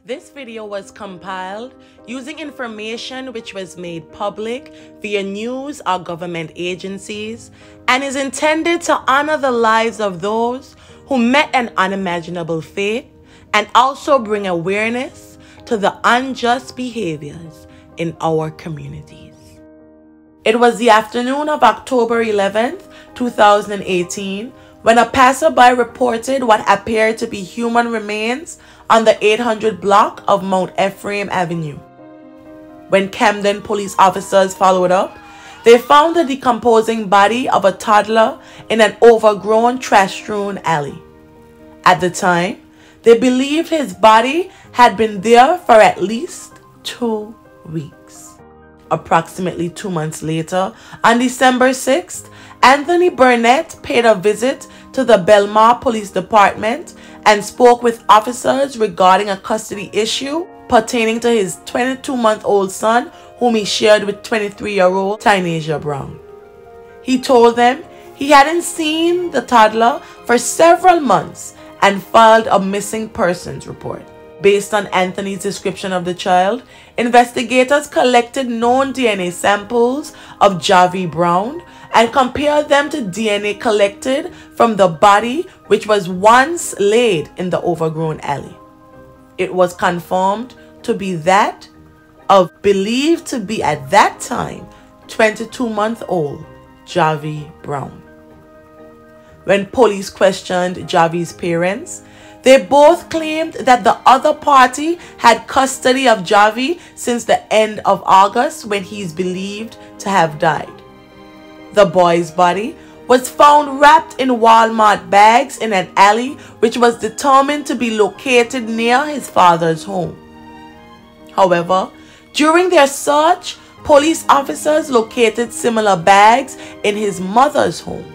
This video was compiled using information which was made public via news or government agencies and is intended to honor the lives of those who met an unimaginable fate and also bring awareness to the unjust behaviors in our communities. It was the afternoon of October 11th, 2018, when a passerby reported what appeared to be human remains on the 800 block of Mount Ephraim Avenue. When Camden police officers followed up, they found the decomposing body of a toddler in an overgrown, trash-strewn alley. At the time, they believed his body had been there for at least 2 weeks. Approximately 2 months later, on December 6th, Anthony Burnett paid a visit to the Belmar Police Department and spoke with officers regarding a custody issue pertaining to his 22-month-old son, whom he shared with 23-year-old Tynasia Brown. He told them he hadn't seen the toddler for several months and filed a missing persons report. Based on Anthony's description of the child, investigators collected known DNA samples of Jah'Vi Brown and compared them to DNA collected from the body which was once laid in the overgrown alley. It was confirmed to be that of believed to be at that time 22-month-old Jah'Vi Brown. When police questioned Jah'Vi's parents, they both claimed that the other party had custody of Jah'Vi since the end of August, when he is believed to have died. The boy's body was found wrapped in Walmart bags in an alley which was determined to be located near his father's home. However, during their search, police officers located similar bags in his mother's home.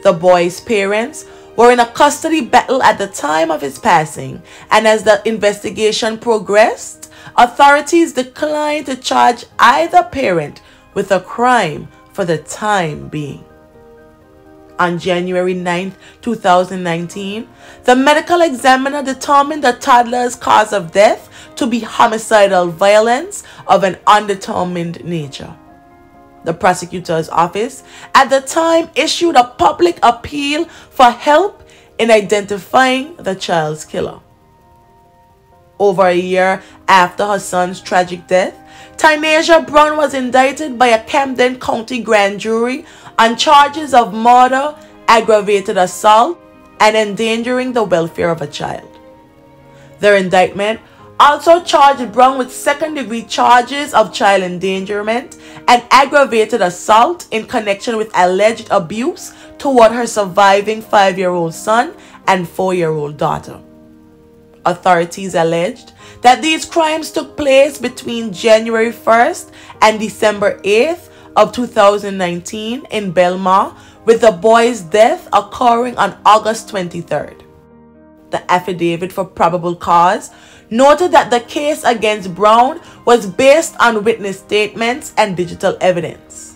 The boy's parents were in a custody battle at the time of his passing, and as the investigation progressed, authorities declined to charge either parent with a crime for the time being. On January 9, 2019, the medical examiner determined the toddler's cause of death to be homicidal violence of an undetermined nature. The prosecutor's office at the time issued a public appeal for help in identifying the child's killer. Over a year after her son's tragic death, Tynasia Brown was indicted by a Camden County grand jury on charges of murder, aggravated assault, and endangering the welfare of a child. Their indictment also charged Brown with second-degree charges of child endangerment and aggravated assault in connection with alleged abuse toward her surviving 5-year-old son and 4-year-old daughter. Authorities alleged that these crimes took place between January 1st and December 8th of 2019 in Belmar, with the boy's death occurring on August 23rd. The affidavit for probable cause noted that the case against Brown was based on witness statements and digital evidence.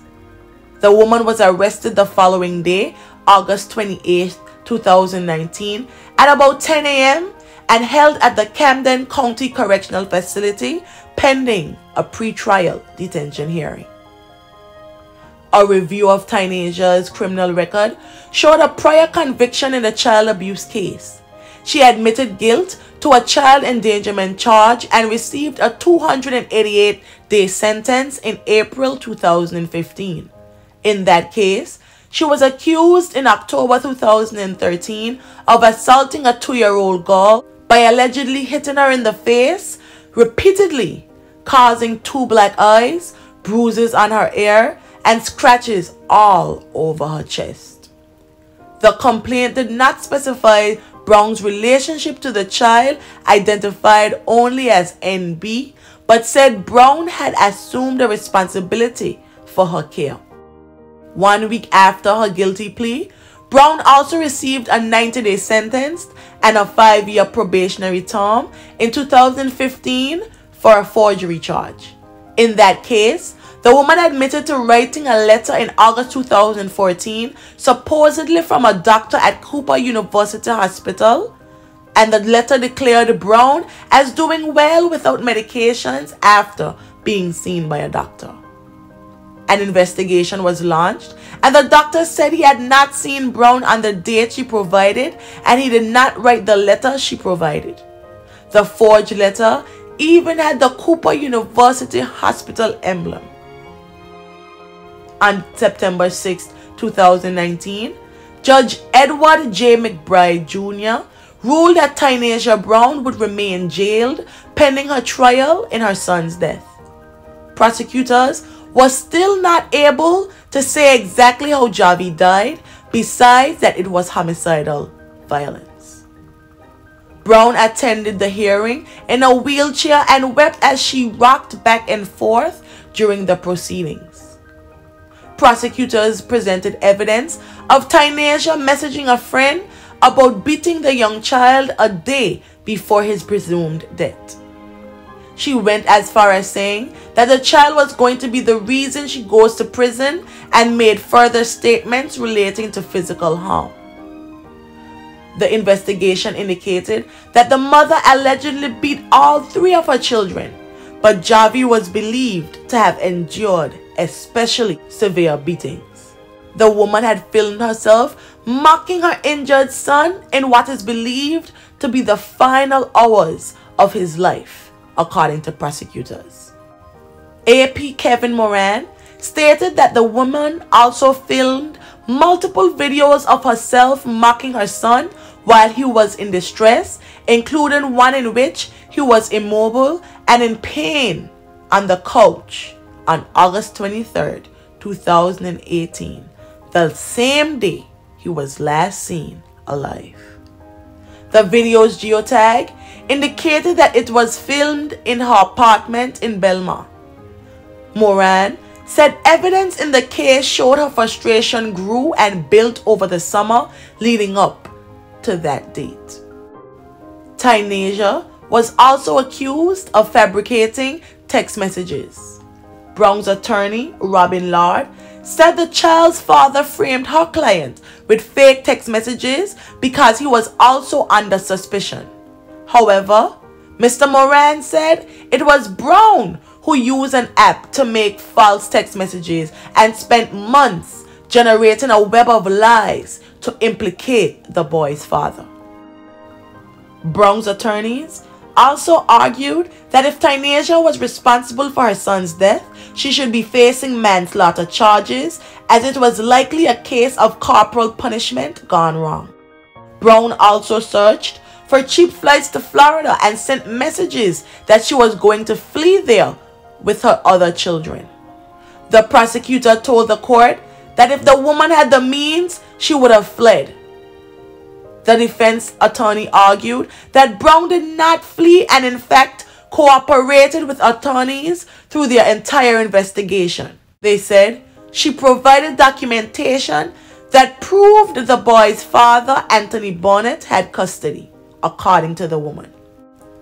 The woman was arrested the following day, August 28, 2019, at about 10 a.m. and held at the Camden County Correctional Facility pending a pre-trial detention hearing. A review of Tynasia's criminal record showed a prior conviction in the child abuse case. She admitted guilt to a child endangerment charge and received a 288-day sentence in April 2015. In that case, she was accused in October 2013 of assaulting a 2-year-old girl by allegedly hitting her in the face repeatedly, causing 2 black eyes, bruises on her ear, and scratches all over her chest. The complaint did not specify Brown's relationship to the child, identified only as NB, but said Brown had assumed the responsibility for her care. 1 week after her guilty plea, Brown also received a 90-day sentence and a 5-year probationary term in 2015 for a forgery charge. In that case, the woman admitted to writing a letter in August 2014, supposedly from a doctor at Cooper University Hospital, and the letter declared Brown as doing well without medications after being seen by a doctor. An investigation was launched, and the doctor said he had not seen Brown on the date she provided, and he did not write the letter she provided. The forged letter even had the Cooper University Hospital emblem. On September 6, 2019, Judge Edward J. McBride Jr. ruled that Tynasia Brown would remain jailed pending her trial in her son's death. Prosecutors were still not able to say exactly how Jah'Vi died, besides that it was homicidal violence. Brown attended the hearing in a wheelchair and wept as she rocked back and forth during the proceedings. Prosecutors presented evidence of Tynasia messaging a friend about beating the young child a day before his presumed death. She went as far as saying that the child was going to be the reason she goes to prison and made further statements relating to physical harm. The investigation indicated that the mother allegedly beat all three of her children, but Jah'Vi was believed to have endured especially severe beatings. The woman had filmed herself mocking her injured son in what is believed to be the final hours of his life, according to prosecutors. AP Kevin Moran stated that the woman also filmed multiple videos of herself mocking her son while he was in distress, including one in which he was immobile and in pain on the couch on August 23, 2018, the same day he was last seen alive. The video's geotag indicated that it was filmed in her apartment in Belmar. Moran said evidence in the case showed her frustration grew and built over the summer leading up to that date. Tynasia was also accused of fabricating text messages. Brown's attorney, Robin Lard, said the child's father framed her client with fake text messages because he was also under suspicion. However, Mr. Moran said it was Brown who used an app to make false text messages and spent months generating a web of lies to implicate the boy's father. Brown's attorneys also argued that if Tynasia was responsible for her son's death, she should be facing manslaughter charges, as it was likely a case of corporal punishment gone wrong. Brown also searched for cheap flights to Florida and sent messages that she was going to flee there with her other children. The prosecutor told the court that if the woman had the means, she would have fled. The defense attorney argued that Brown did not flee and in fact cooperated with attorneys through their entire investigation. They said she provided documentation that proved the boy's father, Anthony Bonnet, had custody, according to the woman.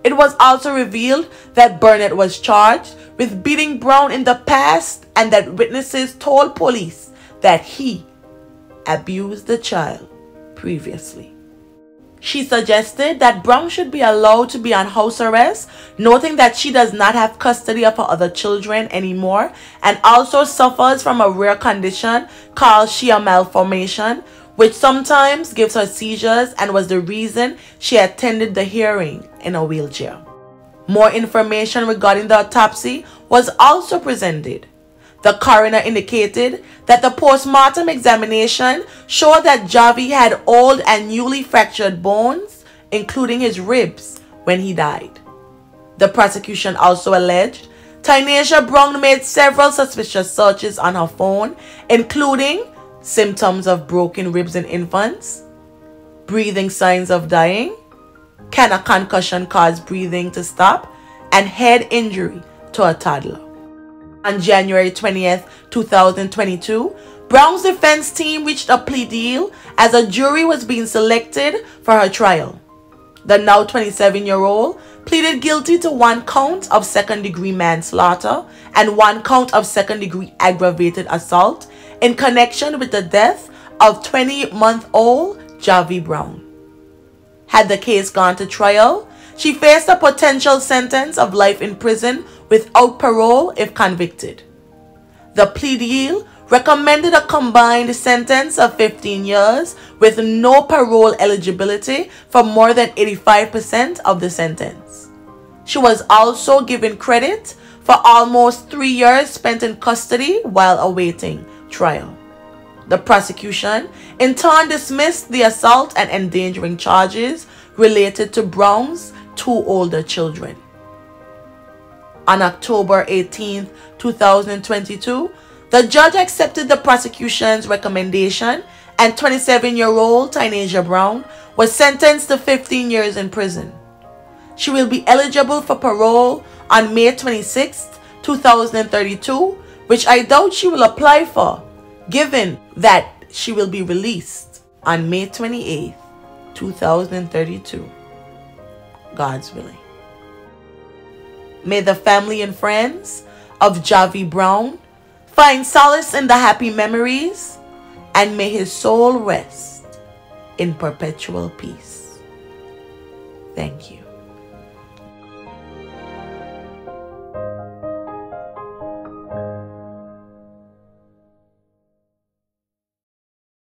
It was also revealed that Burnett was charged with beating Brown in the past and that witnesses told police that he abused the child previously. She suggested that Brown should be allowed to be on house arrest, noting that she does not have custody of her other children anymore and also suffers from a rare condition called Shia malformation, which sometimes gives her seizures and was the reason she attended the hearing in a wheelchair. More information regarding the autopsy was also presented. The coroner indicated that the postmortem examination showed that Jah'Vi had old and newly fractured bones, including his ribs, when he died. The prosecution also alleged Tynasia Brown made several suspicious searches on her phone, including symptoms of broken ribs in infants, breathing signs of dying, can a concussion cause breathing to stop, and head injury to a toddler. On January 20th, 2022, Brown's defense team reached a plea deal as a jury was being selected for her trial. The now 27-year-old pleaded guilty to 1 count of second-degree manslaughter and 1 count of second-degree aggravated assault in connection with the death of 20-month-old Jah'Vi Brown. Had the case gone to trial, she faced a potential sentence of life in prison without parole if convicted. The plea deal recommended a combined sentence of 15 years with no parole eligibility for more than 85% of the sentence. She was also given credit for almost 3 years spent in custody while awaiting trial. The prosecution in turn dismissed the assault and endangering charges related to Brown's 2 older children. On October 18, 2022, the judge accepted the prosecution's recommendation, and 27-year-old Tynasia Brown was sentenced to 15 years in prison. She will be eligible for parole on May 26, 2032, which I doubt she will apply for, given that she will be released on May 28, 2032. God's willing. May the family and friends of Jah'Vi Brown find solace in the happy memories, and may his soul rest in perpetual peace. Thank you.